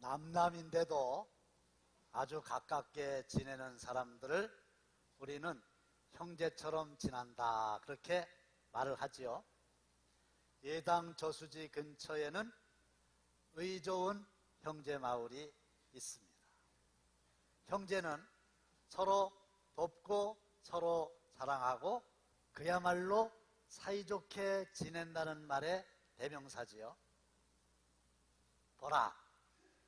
남남인데도 아주 가깝게 지내는 사람들을 우리는 형제처럼 지낸다, 그렇게 말을 하지요. 예당 저수지 근처에는 의좋은 형제 마을이 있습니다. 형제는 서로 돕고 서로 사랑하고 그야말로 사이좋게 지낸다는 말의 대명사지요. 보라,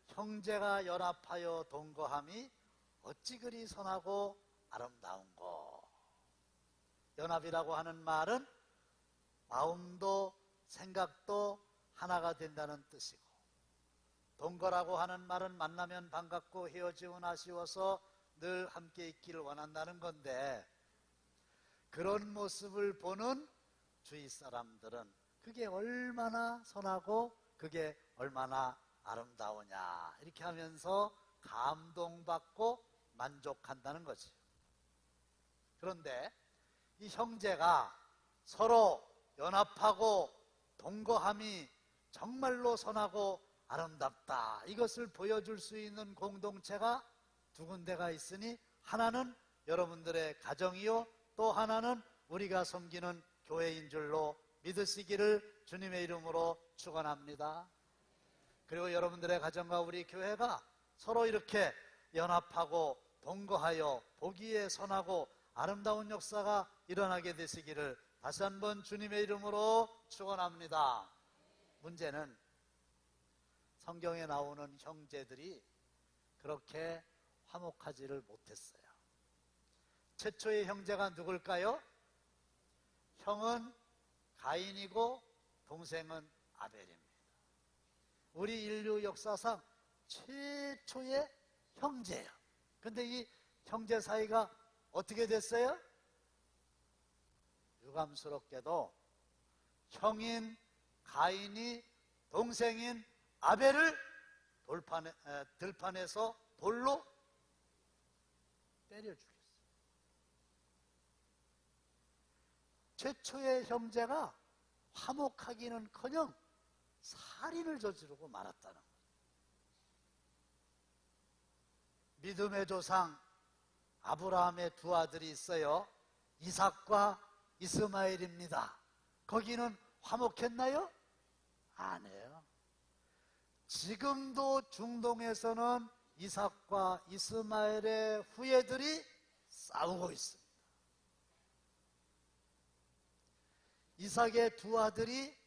형제가 연합하여 동거함이 어찌 그리 선하고 아름다운고. 연합이라고 하는 말은 마음도 생각도 하나가 된다는 뜻이고, 동거라고 하는 말은 만나면 반갑고 헤어지면 아쉬워서 늘 함께 있기를 원한다는 건데, 그런 모습을 보는 주위 사람들은 그게 얼마나 선하고 그게 얼마나 아름다우냐, 이렇게 하면서 감동받고 만족한다는 거지. 그런데 이 형제가 서로 연합하고 동거함이 정말로 선하고 아름답다, 이것을 보여줄 수 있는 공동체가 두 군데가 있으니, 하나는 여러분들의 가정이요, 또 하나는 우리가 섬기는 교회인 줄로 믿으시기를 주님의 이름으로 축원합니다. 그리고 여러분들의 가정과 우리 교회가 서로 이렇게 연합하고 동거하여 보기에 선하고 아름다운 역사가 일어나게 되시기를 다시 한번 주님의 이름으로 축원합니다. 문제는 성경에 나오는 형제들이 그렇게 화목하지를 못했어요. 최초의 형제가 누굴까요? 형은 가인이고 동생은 아벨입니다. 우리 인류 역사상 최초의 형제예요. 근데 이 형제 사이가 어떻게 됐어요? 유감스럽게도 형인 가인이 동생인 아벨을 들판에서 돌로 때려 죽였어요. 최초의 형제가 화목하기는커녕 살인을 저지르고 말았다는 거예요. 믿음의 조상 아브라함의 두 아들이 있어요. 이삭과 이스마엘입니다. 거기는 화목했나요? 아니에요. 지금도 중동에서는 이삭과 이스마엘의 후예들이 싸우고 있습니다. 이삭의 두 아들이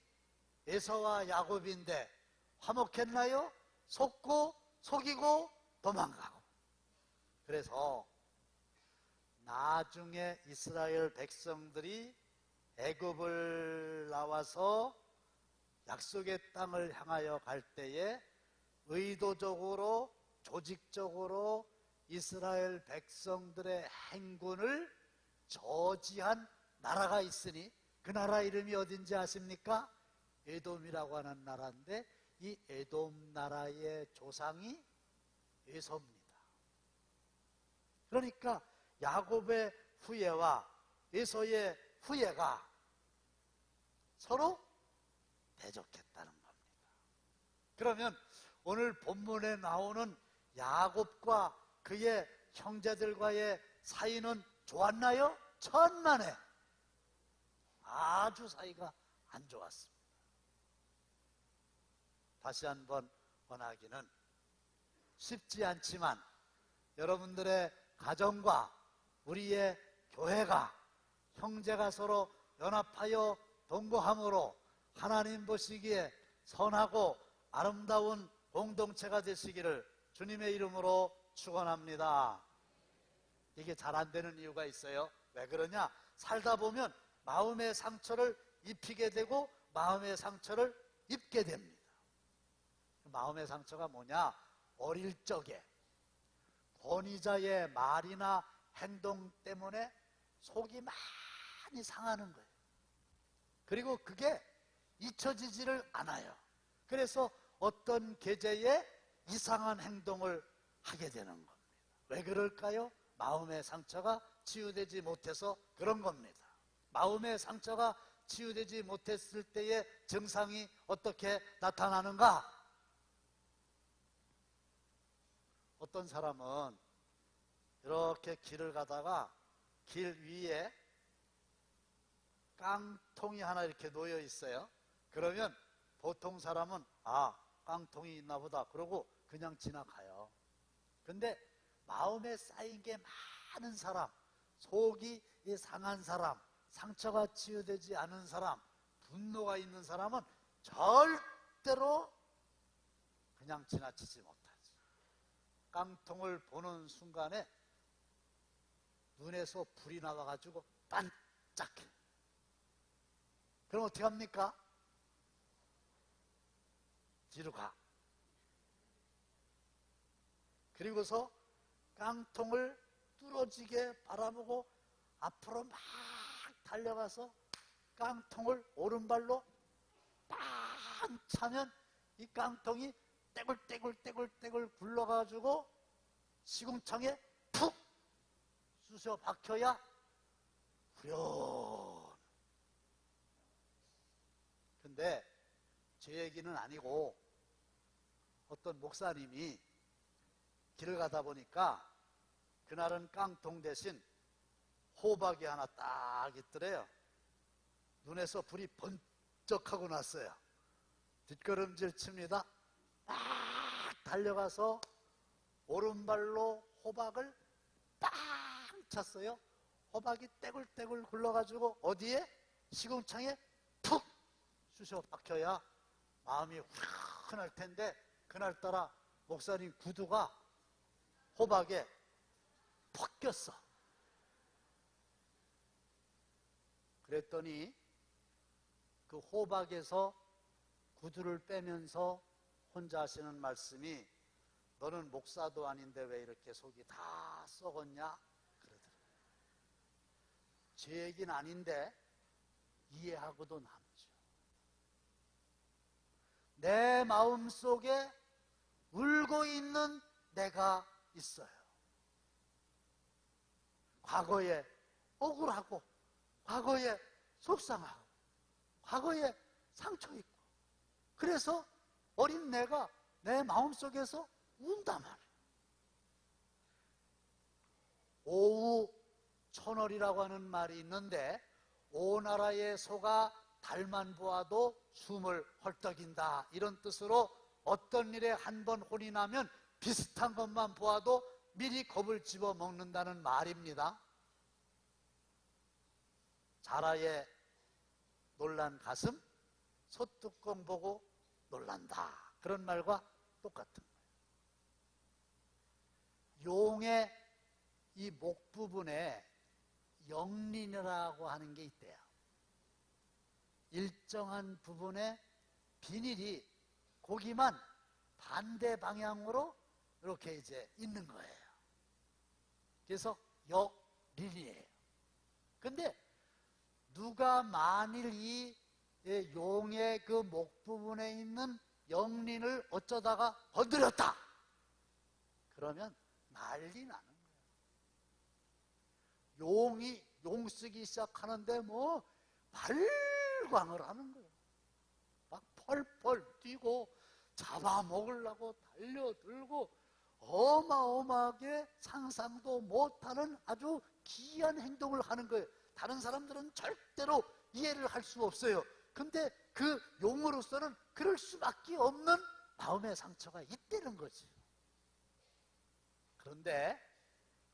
에서와 야곱인데 화목했나요? 속고 속이고 도망가고. 그래서 나중에 이스라엘 백성들이 애굽을 나와서 약속의 땅을 향하여 갈 때에 의도적으로 조직적으로 이스라엘 백성들의 행군을 저지한 나라가 있으니, 그 나라 이름이 어딘지 아십니까? 에돔이라고 하는 나라인데, 이 에돔 나라의 조상이 에서입니다. 그러니까 야곱의 후예와 에서의 후예가 서로 대적했다는 겁니다. 그러면 오늘 본문에 나오는 야곱과 그의 형제들과의 사이는 좋았나요? 천만에 아주 사이가 안 좋았습니다. 다시 한번 권하기는 쉽지 않지만 여러분들의 가정과 우리의 교회가, 형제가 서로 연합하여 동거함으로 하나님 보시기에 선하고 아름다운 공동체가 되시기를 주님의 이름으로 축원합니다. 이게 잘 안 되는 이유가 있어요. 왜 그러냐? 살다 보면 마음의 상처를 입히게 되고 마음의 상처를 입게 됩니다. 마음의 상처가 뭐냐? 어릴 적에 권위자의 말이나 행동 때문에 속이 많이 상하는 거예요. 그리고 그게 잊혀지지를 않아요. 그래서 어떤 계제에 이상한 행동을 하게 되는 겁니다. 왜 그럴까요? 마음의 상처가 치유되지 못해서 그런 겁니다. 마음의 상처가 치유되지 못했을 때의 증상이 어떻게 나타나는가? 어떤 사람은 이렇게 길을 가다가 길 위에 깡통이 하나 이렇게 놓여 있어요. 그러면 보통 사람은 아, 깡통이 있나 보다 그러고 그냥 지나가요. 근데 마음에 쌓인 게 많은 사람, 속이 상한 사람, 상처가 치유되지 않은 사람, 분노가 있는 사람은 절대로 그냥 지나치지 못하지. 깡통을 보는 순간에 눈에서 불이 나와가지고 반짝해. 그럼 어떻게 합니까? 뒤로 가. 그리고서 깡통을 뚫어지게 바라보고 앞으로 막 달려가서 깡통을 오른발로 빵 차면 이 깡통이 떼굴떼굴 굴러가지고 시궁창에 푹 쑤셔 박혀야 후련. 근데 제 얘기는 아니고 어떤 목사님이 길을 가다 보니까 그날은 깡통 대신 호박이 하나 딱 있더래요. 눈에서 불이 번쩍하고 났어요. 뒷걸음질 칩니다. 막 달려가서 오른발로 호박을 빵 찼어요. 호박이 떼굴떼굴 굴러가지고 어디에? 시궁창에 푹 쑤셔 박혀야 마음이 후련할 텐데 그날따라 목사님 구두가 호박에 푹 꼈어. 그랬더니 그 호박에서 구두를 빼면서 혼자 하시는 말씀이 너는 목사도 아닌데 왜 이렇게 속이 다 썩었냐? 그러더라고요. 제 얘기는 아닌데 이해하고도 남죠. 내 마음속에 울고 있는 내가 있어요. 과거에 억울하고 과거에 속상하고 과거에 상처 있고 그래서 어린 내가 내 마음속에서 운단 말이에요. 오후 천월이라고 하는 말이 있는데 오나라의 소가 달만 보아도 숨을 헐떡인다 이런 뜻으로 어떤 일에 한 번 혼이 나면 비슷한 것만 보아도 미리 겁을 집어먹는다는 말입니다. 자라에 놀란 가슴, 소뚜껑 보고 놀란다. 그런 말과 똑같은 거예요. 용의 이 목 부분에 영린이라고 하는 게 있대요. 일정한 부분에 비닐이 고기만 반대 방향으로 이렇게 이제 있는 거예요. 그래서 역린이에요. 근데 누가 만일 이 용의 그 목 부분에 있는 영린을 어쩌다가 건드렸다. 그러면 난리 나는 거예요. 용이 용 쓰기 시작하는데 뭐 발광을 하는 거예요. 막 펄펄 뛰고 잡아먹으려고 달려들고 어마어마하게 상상도 못하는 아주 기이한 행동을 하는 거예요. 다른 사람들은 절대로 이해를 할 수 없어요. 근데 그 용으로서는 그럴 수밖에 없는 마음의 상처가 있다는 거지. 그런데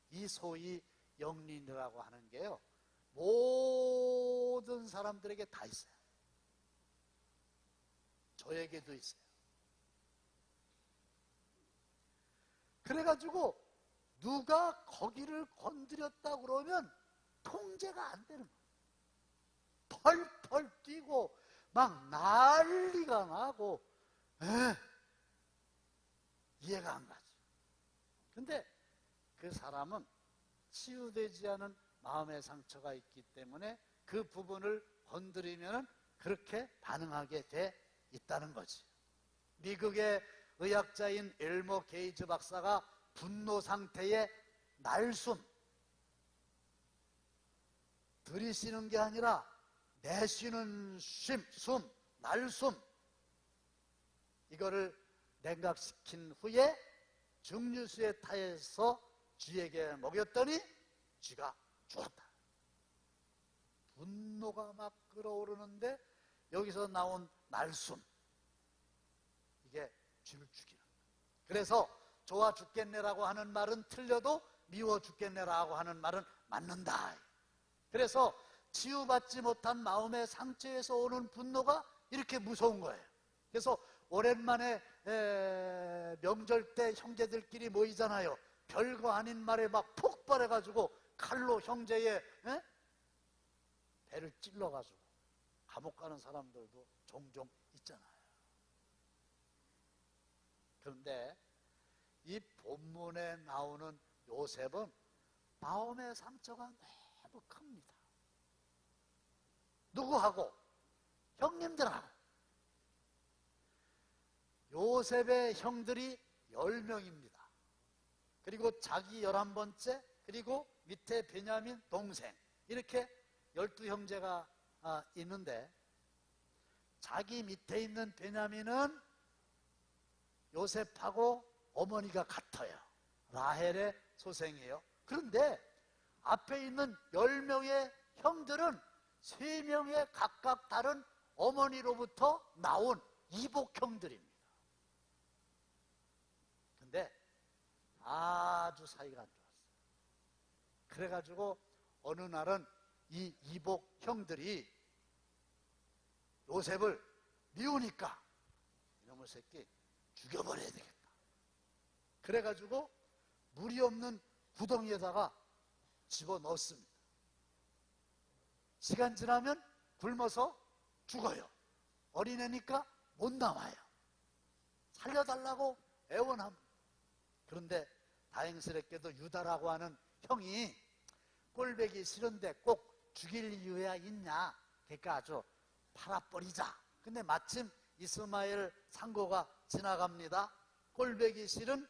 이 소위 영린이라고 하는 게요, 모든 사람들에게 다 있어요. 저에게도 있어요. 그래가지고 누가 거기를 건드렸다 그러면 통제가 안 되는 거예요. 펄펄 뛰고 막 난리가 나고 이해가 안 가죠. 근데 그 사람은 치유되지 않은 마음의 상처가 있기 때문에 그 부분을 건드리면 그렇게 반응하게 돼 있다는 거지. 미국의 의학자인 엘머 게이즈 박사가 분노 상태의 날숨, 들이쉬는 게 아니라 내쉬는 숨, 날숨, 이거를 냉각시킨 후에 증류수에 타해서 쥐에게 먹였더니 쥐가 죽었다. 분노가 막 끓어오르는데 여기서 나온 날숨, 이게 쥐를 죽이는 거예요. 그래서 좋아 죽겠네라고 하는 말은 틀려도 미워 죽겠네라고 하는 말은 맞는다. 그래서 치유받지 못한 마음의 상처에서 오는 분노가 이렇게 무서운 거예요. 그래서 오랜만에 명절 때 형제들끼리 모이잖아요. 별거 아닌 말에 막 폭발해가지고 칼로 형제의 배를 찔러가지고 감옥 가는 사람들도 종종 있잖아요. 그런데 이 본문에 나오는 요셉은 마음의 상처가 너무 큽니다. 누구하고? 형님들하고. 요셉의 형들이 10명입니다. 그리고 자기 11번째, 그리고 밑에 베냐민 동생, 이렇게 12형제가 있는데, 자기 밑에 있는 베냐민은 요셉하고 어머니가 같아요. 라헬의 소생이에요. 그런데 앞에 있는 10명의 형들은 3명의 각각 다른 어머니로부터 나온 이복형들입니다. 근데 아주 사이가 안 좋았어요. 그래가지고 어느 날은 이 이복형들이 요셉을 미우니까 이놈의 새끼 죽여버려야 되겠다. 그래가지고 물이 없는 구덩이에다가 집어넣습니다. 시간 지나면 굶어서 죽어요. 어린애니까 못 나와요. 살려달라고 애원합니다. 그런데 다행스럽게도 유다라고 하는 형이 꼴배기 싫은데 꼭 죽일 이유야 있냐? 그러니까 아주 팔아버리자. 근데 마침 이스마엘 상고가 지나갑니다. 꼴배기 싫은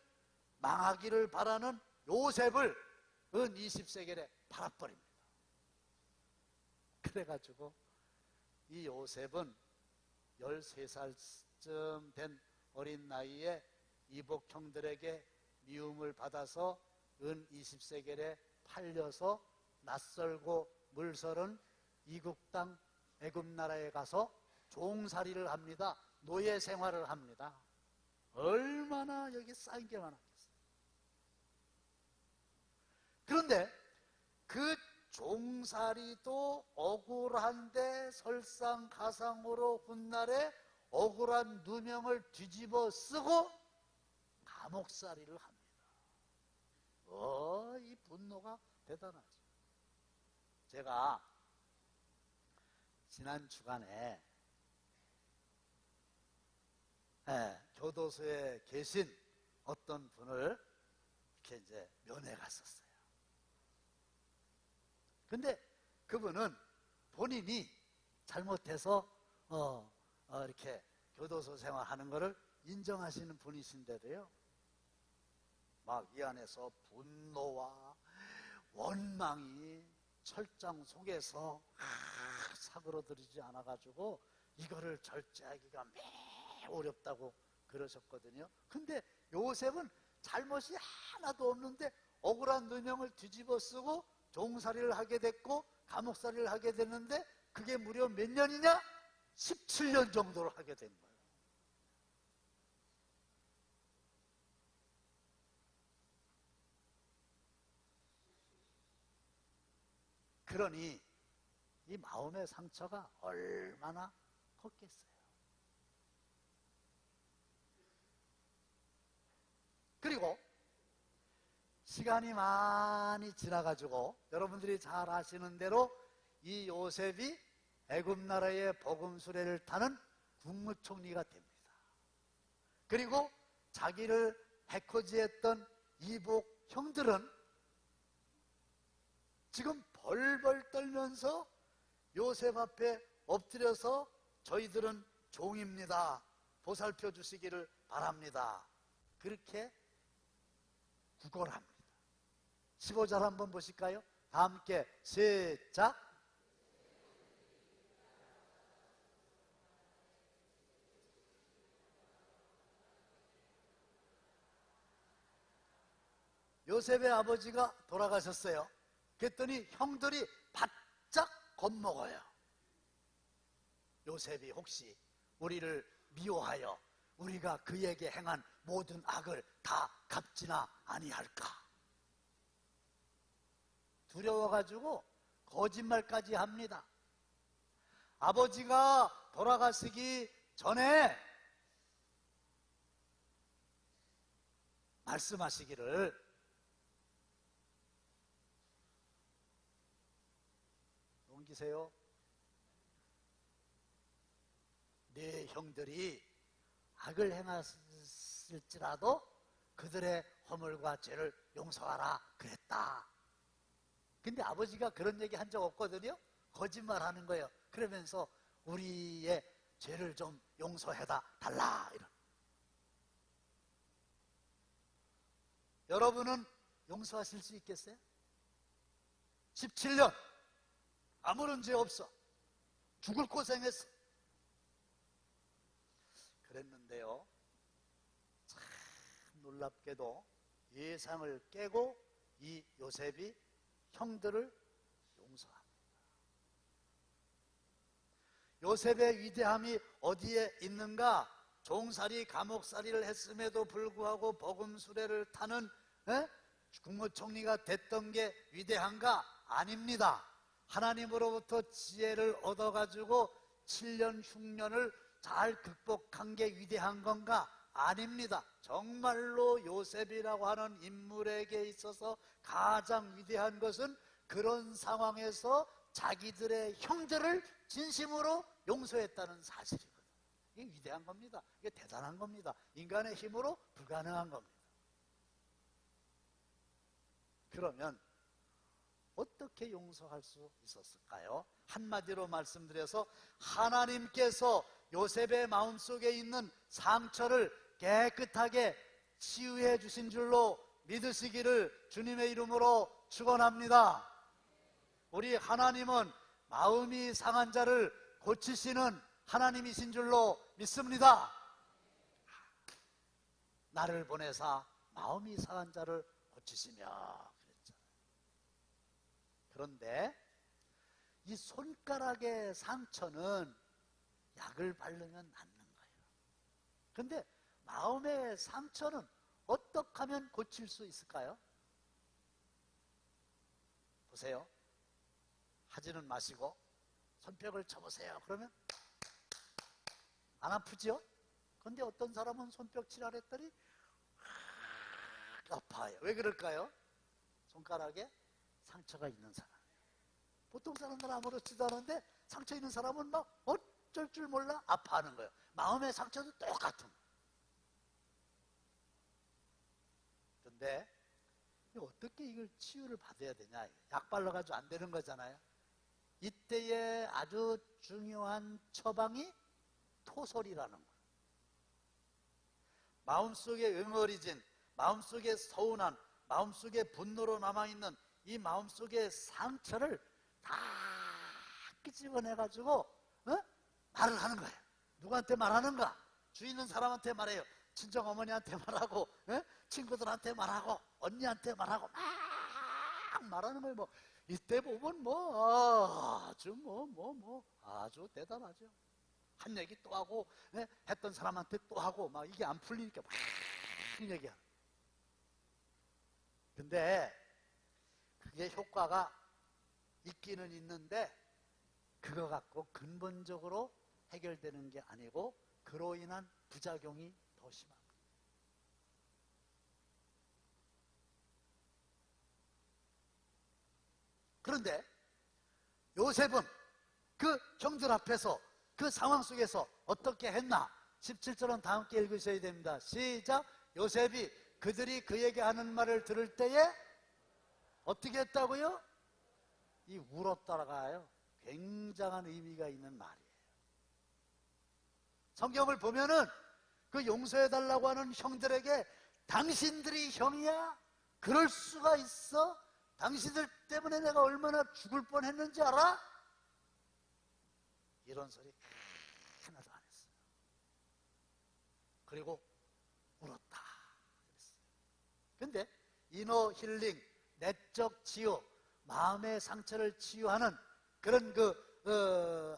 망하기를 바라는 요셉을 은 20세겔에 팔아버립니다. 그래가지고 이 요셉은 13살쯤 된 어린 나이에 이복형들에게 미움을 받아서 은 20세겔에 팔려서 낯설고 물설은 이국 땅 애굽 나라에 가서 종살이를 합니다. 노예 생활을 합니다. 얼마나 여기 쌓인 게 많았겠어요. 그런데 그 종살이도 억울한데 설상가상으로 훗날에 억울한 누명을 뒤집어 쓰고 감옥살이를 합니다. 이 분노가 대단하죠. 제가 지난 주간에 교도소에 계신 어떤 분을 이렇게 이제 면회 갔었어요. 근데 그분은 본인이 잘못해서 이렇게 교도소 생활하는 것을 인정하시는 분이신데도요, 막 이 안에서 분노와 원망이 철장 속에서 사그러들이지 않아가지고 이거를 절제하기가 매우 어렵다고 그러셨거든요. 근데 요셉은 잘못이 하나도 없는데 억울한 누명을 뒤집어 쓰고 종살이를 하게 됐고 감옥살이를 하게 됐는데 그게 무려 몇 년이냐? 17년 정도를 하게 된 거예요. 그러니 이 마음의 상처가 얼마나 컸겠어요. 그리고 시간이 많이 지나가지고 여러분들이 잘 아시는 대로 이 요셉이 애굽 나라의 복음 수레를 타는 국무총리가 됩니다. 그리고 자기를 해코지했던 이복 형들은 지금 벌벌 떨면서 요셉 앞에 엎드려서 저희들은 종입니다. 보살펴 주시기를 바랍니다. 그렇게 구걸합니다. 15절 한번 보실까요? 다 함께 시작. 요셉의 아버지가 돌아가셨어요. 그랬더니 형들이 바짝 겁먹어요. 요셉이 혹시 우리를 미워하여 우리가 그에게 행한 모든 악을 다 갚지나 아니할까? 두려워가지고 거짓말까지 합니다. 아버지가 돌아가시기 전에 말씀하시기를, 넘기세요. 네 형들이 악을 행했을지라도 그들의 허물과 죄를 용서하라 그랬다. 근데 아버지가 그런 얘기 한 적 없거든요. 거짓말 하는 거예요. 그러면서 우리의 죄를 좀 용서해다 달라, 이런. 여러분은 용서하실 수 있겠어요? 17년 아무런 죄 없어. 죽을 고생했어. 그랬는데요, 참 놀랍게도 예상을 깨고 이 요셉이 형들을 용서합니다. 요셉의 위대함이 어디에 있는가? 종살이 감옥살이를 했음에도 불구하고 복음 수레를 타는 국무총리가 됐던 게 위대한가? 아닙니다. 하나님으로부터 지혜를 얻어가지고 7년 흉년을 잘 극복한 게 위대한 건가? 아닙니다. 정말로 요셉이라고 하는 인물에게 있어서 가장 위대한 것은 그런 상황에서 자기들의 형제를 진심으로 용서했다는 사실이거든요. 이게 위대한 겁니다. 이게 대단한 겁니다. 인간의 힘으로 불가능한 겁니다. 그러면 어떻게 용서할 수 있었을까요? 한마디로 말씀드려서 하나님께서 요셉의 마음속에 있는 상처를 깨끗하게 치유해 주신 줄로 믿으시기를 주님의 이름으로 축원합니다. 우리 하나님은 마음이 상한 자를 고치시는 하나님이신 줄로 믿습니다. 나를 보내사 마음이 상한 자를 고치시며 그랬잖아요. 그런데 이 손가락의 상처는 약을 바르면 낫는 거예요. 그런데 마음의 상처는 어떻게 하면 고칠 수 있을까요? 보세요. 하지는 마시고 손뼉을 쳐보세요. 그러면 안 아프죠? 그런데 어떤 사람은 손뼉 치라 했더니 아파요. 왜 그럴까요? 손가락에 상처가 있는 사람. 보통 사람들은 아무렇지도 않은데 상처 있는 사람은 막 어쩔 줄 몰라 아파하는 거예요. 마음의 상처도 똑같은 거예요. 그런데 어떻게 이걸 치유를 받아야 되냐? 약 발라가지고 안 되는 거잖아요. 이때에 아주 중요한 처방이 토설이라는 거예요. 마음속에 응어리진, 마음속에 서운한, 마음속에 분노로 남아있는 이 마음속의 상처를 다 끄집어내가지고 말을 하는 거예요. 누구한테 말하는가? 주위 있는 사람한테 말해요. 친정 어머니한테 말하고, 친구들한테 말하고, 언니한테 말하고 막 말하는 거예요. 이때 보면 아주 아주 대단하죠. 한 얘기 또 하고, 했던 사람한테 또 하고, 막 이게 안 풀리니까 막 얘기하는. 근데 그게 효과가 있기는 있는데 그거 갖고 근본적으로 해결되는 게 아니고 그로 인한 부작용이 더 심합니다. 그런데 요셉은 그 형들 앞에서 그 상황 속에서 어떻게 했나? 17절은 다 함께 읽으셔야 됩니다. 시작. 요셉이 그들이 그에게 하는 말을 들을 때에 어떻게 했다고요? 이 울었다가요 굉장한 의미가 있는 말이에요. 성경을 보면은 그 용서해달라고 하는 형들에게 당신들이 형이야? 그럴 수가 있어? 당신들 때문에 내가 얼마나 죽을 뻔했는지 알아? 이런 소리 하나도 안 했어요. 그리고 울었다 그랬어요. 근데 이 이너 힐링, 내적 치유, 마음의 상처를 치유하는 그런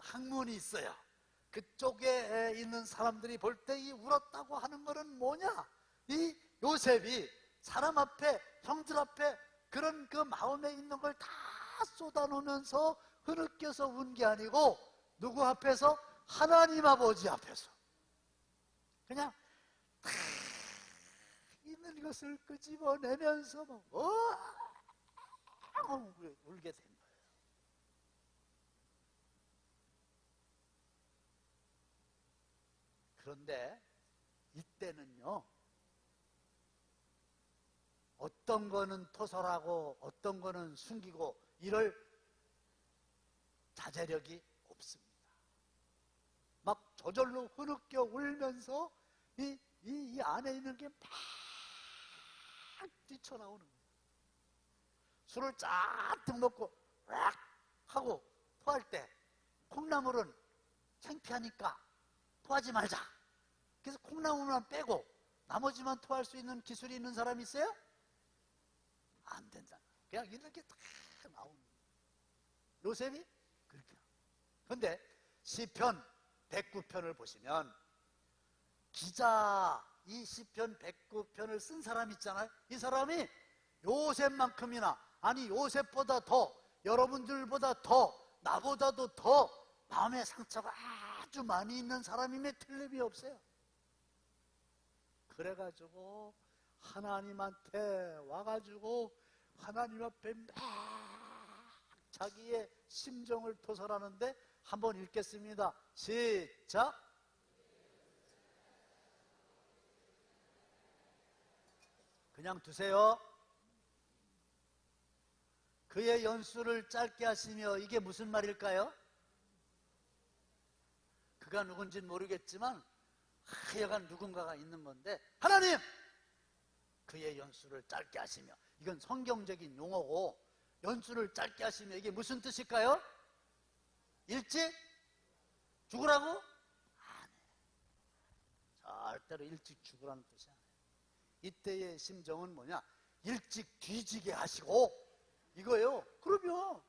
학문이 있어요. 그쪽에 있는 사람들이 볼 때 이 울었다고 하는 것은 뭐냐? 이 요셉이 사람 앞에, 형들 앞에 그런 그 마음에 있는 걸 다 쏟아놓으면서 흐느껴서 운 게 아니고 누구 앞에서? 하나님 아버지 앞에서 그냥 다 있는 것을 끄집어내면서 울게 된 거예요. 그런데 이때는요, 어떤 거는 토설하고 어떤 거는 숨기고 이럴 자제력이 없습니다. 막 저절로 흐느껴 울면서 이 안에 있는 게 막 뛰쳐나오는 거예요. 술을 잔뜩 먹고 락 하고 토할 때 콩나물은 창피하니까 토하지 말자. 그래서 콩나물만 빼고 나머지만 토할 수 있는 기술이 있는 사람이 있어요? 안 된다. 그냥 이렇게 다 나오는 거예요. 요셉이 그렇게. 그런데 시편 109편을 보시면 기자 이 시편 109편을 쓴 사람 있잖아요. 이 사람이 요셉만큼이나, 아니 요셉보다 더, 여러분들보다 더, 나보다도 더 마음의 상처가 아주 많이 있는 사람임에 틀림이 없어요. 그래가지고 하나님한테 와가지고 하나님 앞에 막 자기의 심정을 토설하는데 한번 읽겠습니다. 시작. 그냥 두세요. 그의 연수를 짧게 하시며, 이게 무슨 말일까요? 그가 누군지는 모르겠지만 하여간 누군가가 있는 건데, 하나님! 그의 연수를 짧게 하시며, 이건 성경적인 용어고, 연수를 짧게 하시며 이게 무슨 뜻일까요? 일찍 죽으라고? 아니에요. 절대로 일찍 죽으라는 뜻이 아니에요. 이때의 심정은 뭐냐? 일찍 뒤지게 하시고 이거예요. 그러면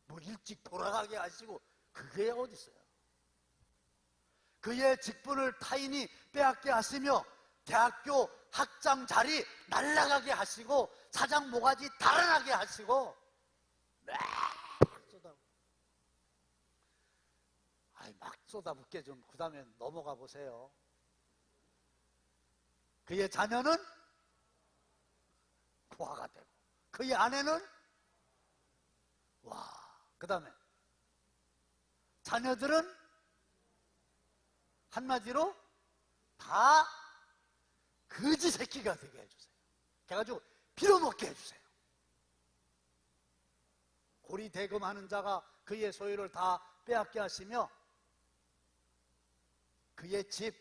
뭐 일찍 돌아가게 하시고 그게 어디 있어요? 그의 직분을 타인이 빼앗게 하시며 대학교 학장 자리 날아가게 하시고 사장 모가지 달아나게 하시고 막 쏟아붓고, 막 쏟아붓게 좀 그 다음에 넘어가 보세요. 그의 자녀는 고아가 되고 그의 아내는 그 다음에 자녀들은 한마디로 다 거지 새끼가 되게 해주세요. 그래가지고 빌어먹게 해주세요. 고리대금하는 자가 그의 소유를 다 빼앗게 하시며 그의 집,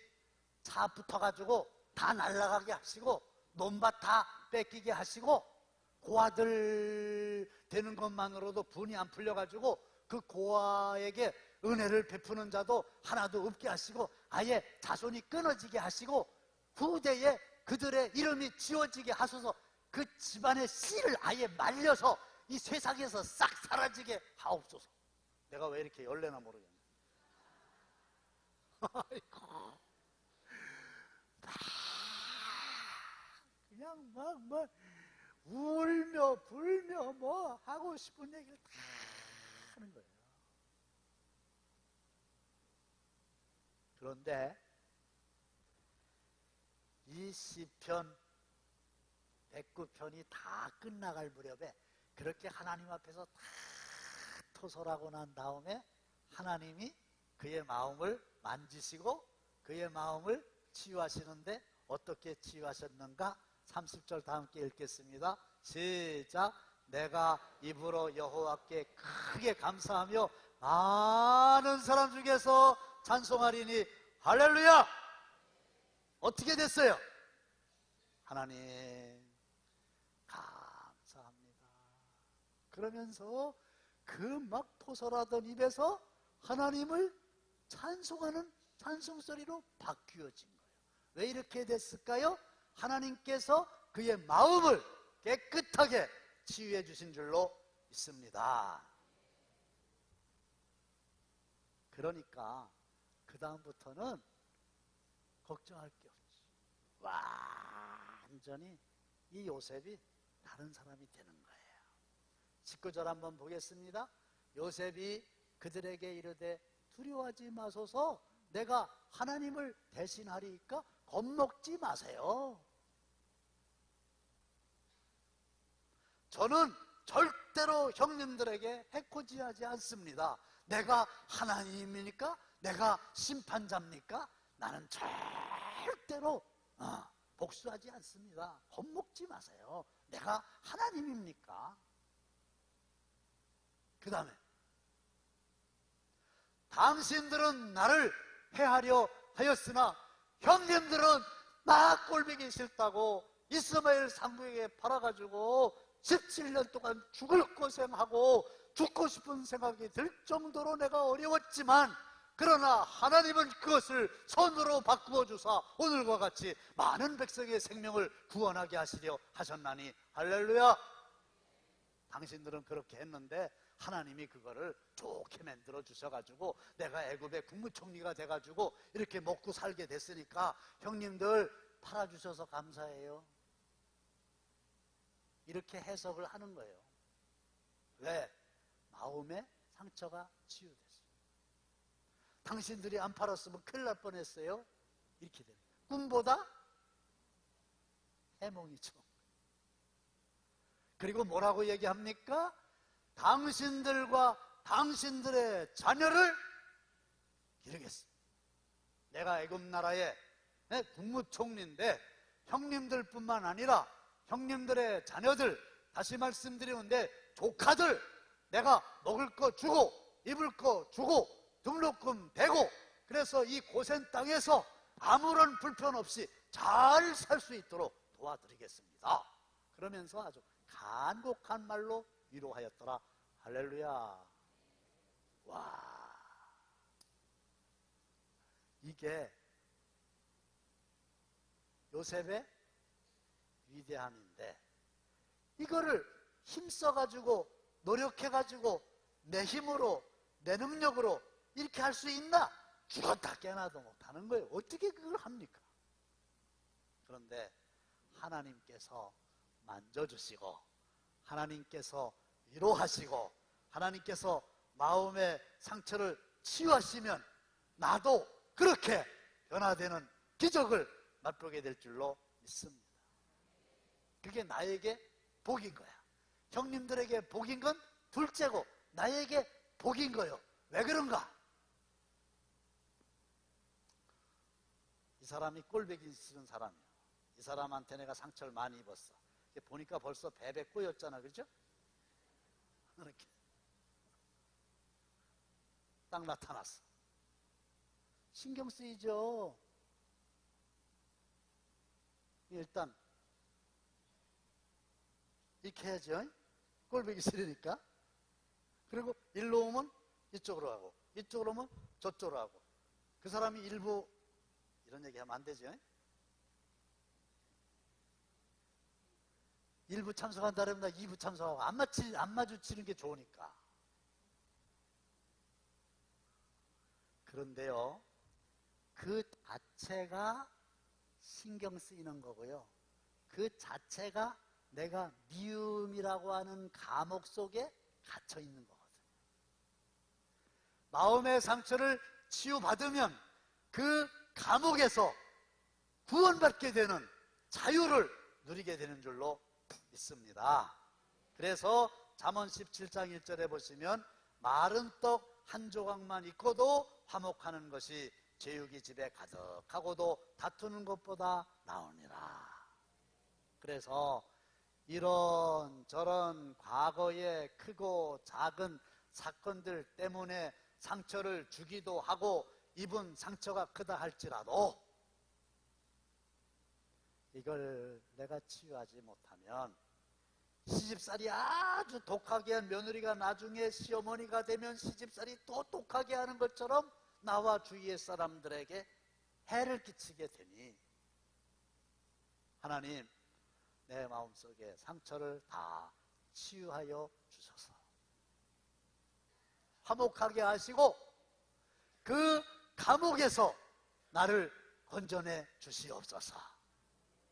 차 붙어가지고 다 날아가게 하시고 논밭 다 뺏기게 하시고 고아들 되는 것만으로도 분이 안 풀려가지고 그 고아에게 은혜를 베푸는 자도 하나도 없게 하시고 아예 자손이 끊어지게 하시고 후대에 그들의 이름이 지워지게 하소서. 그 집안의 씨를 아예 말려서 이 세상에서 싹 사라지게 하옵소서. 내가 왜 이렇게 열내나 모르겠네. 아이고, 그냥 막 울며 불며 뭐 하고 싶은 얘기를 다 하는 거예요. 그런데 이 시편 109편이 다 끝나갈 무렵에 그렇게 하나님 앞에서 다 토설하고 난 다음에 하나님이 그의 마음을 만지시고 그의 마음을 치유하시는데 어떻게 치유하셨는가? 30절 다 함께 읽겠습니다. 시작. 내가 입으로 여호와께 크게 감사하며 많은 사람 중에서 찬송하리니 할렐루야. 어떻게 됐어요? 하나님 감사합니다. 그러면서 그 막 토설하던 입에서 하나님을 찬송하는 찬송소리로 바뀌어진 거예요. 왜 이렇게 됐을까요? 하나님께서 그의 마음을 깨끗하게 치유해 주신 줄로 믿습니다. 그러니까 그 다음부터는 걱정할 게 없지. 완전히 이 요셉이 다른 사람이 되는 거예요. 19절 한번 보겠습니다. 요셉이 그들에게 이르되 두려워하지 마소서, 내가 하나님을 대신하리이까 겁먹지 마세요. 저는 절대로 형님들에게 해코지하지 않습니다. 내가 하나님입니까? 내가 심판자입니까? 나는 절대로 복수하지 않습니다. 겁먹지 마세요. 내가 하나님입니까? 그 다음에 당신들은 나를 해하려 하였으나 형님들은 나 꼴보기 싫다고 이스마엘 상부에게 팔아가지고 17년 동안 죽을 고생하고 죽고 싶은 생각이 들 정도로 내가 어려웠지만, 그러나 하나님은 그것을 선으로 바꾸어 주사 오늘과 같이 많은 백성의 생명을 구원하게 하시려 하셨나니 할렐루야. 당신들은 그렇게 했는데 하나님이 그거를 좋게 만들어 주셔가지고 내가 애굽의 국무총리가 돼가지고 이렇게 먹고 살게 됐으니까 형님들 팔아주셔서 감사해요. 이렇게 해석을 하는 거예요. 왜? 마음의 상처가 치유됐어요. 당신들이 안 팔았으면 큰일 날 뻔했어요. 이렇게 됩니다. 꿈보다 해몽이죠. 그리고 뭐라고 얘기합니까? 당신들과 당신들의 자녀를 기르겠습니다. 내가 애굽 나라의 국무총리인데 형님들뿐만 아니라 형님들의 자녀들, 다시 말씀드리는데 조카들, 내가 먹을 거 주고 입을 거 주고 등록금 대고, 그래서 이 고센 땅에서 아무런 불편 없이 잘 살 수 있도록 도와드리겠습니다. 그러면서 아주 간곡한 말로 위로하였더라. 할렐루야. 와, 이게 요셉의 위대함인데, 이거를 힘써가지고 노력해가지고 내 힘으로 내 능력으로 이렇게 할 수 있나? 죽었다 깨나도 못하는 거예요. 어떻게 그걸 합니까? 그런데 하나님께서 만져주시고 하나님께서 위로하시고 하나님께서 마음의 상처를 치유하시면 나도 그렇게 변화되는 기적을 맛보게 될 줄로 믿습니다. 그게 나에게 복인 거야. 형님들에게 복인 건 둘째고 나에게 복인 거예요. 왜 그런가? 이 사람이 꼴보기 싫은 사람이야. 이 사람한테 내가 상처를 많이 입었어. 보니까 벌써 배배 꼬였잖아, 그렇죠? 이렇게 딱 나타났어. 신경 쓰이죠. 일단 이렇게 해야죠. 꼴보기 싫으니까. 그리고 일로 오면 이쪽으로 하고 이쪽으로 오면 저쪽으로 하고. 그 사람이 일부 이런 얘기하면 안 되죠. 일부 참석한다면 나 2부 참석하고 안 마주치는 게 좋으니까. 그런데요, 그 자체가 신경 쓰이는 거고요, 그 자체가 내가 미움이라고 하는 감옥 속에 갇혀 있는 거거든요. 마음의 상처를 치유받으면 그 감옥에서 구원받게 되는 자유를 누리게 되는 줄로 있습니다. 그래서 잠언 17장 1절에 보시면 마른 떡 한 조각만 있고도 화목하는 것이 제육이 집에 가득하고도 다투는 것보다 나으니라. 그래서 이런 저런 과거의 크고 작은 사건들 때문에 상처를 주기도 하고 입은 상처가 크다 할지라도 이걸 내가 치유하지 못하면 시집살이 아주 독하게 한 며느리가 나중에 시어머니가 되면 시집살이 또 독하게 하는 것처럼 나와 주위의 사람들에게 해를 끼치게 되니 하나님, 내 마음속에 상처를 다 치유하여 주셔서 화목하게 하시고 그 감옥에서 나를 건져내 주시옵소서.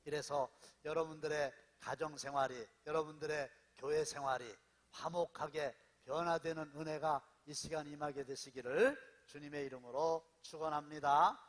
이래서 여러분들의 가정생활이, 여러분들의 교회생활이 화목하게 변화되는 은혜가 이 시간 임하게 되시기를 주님의 이름으로 축원합니다.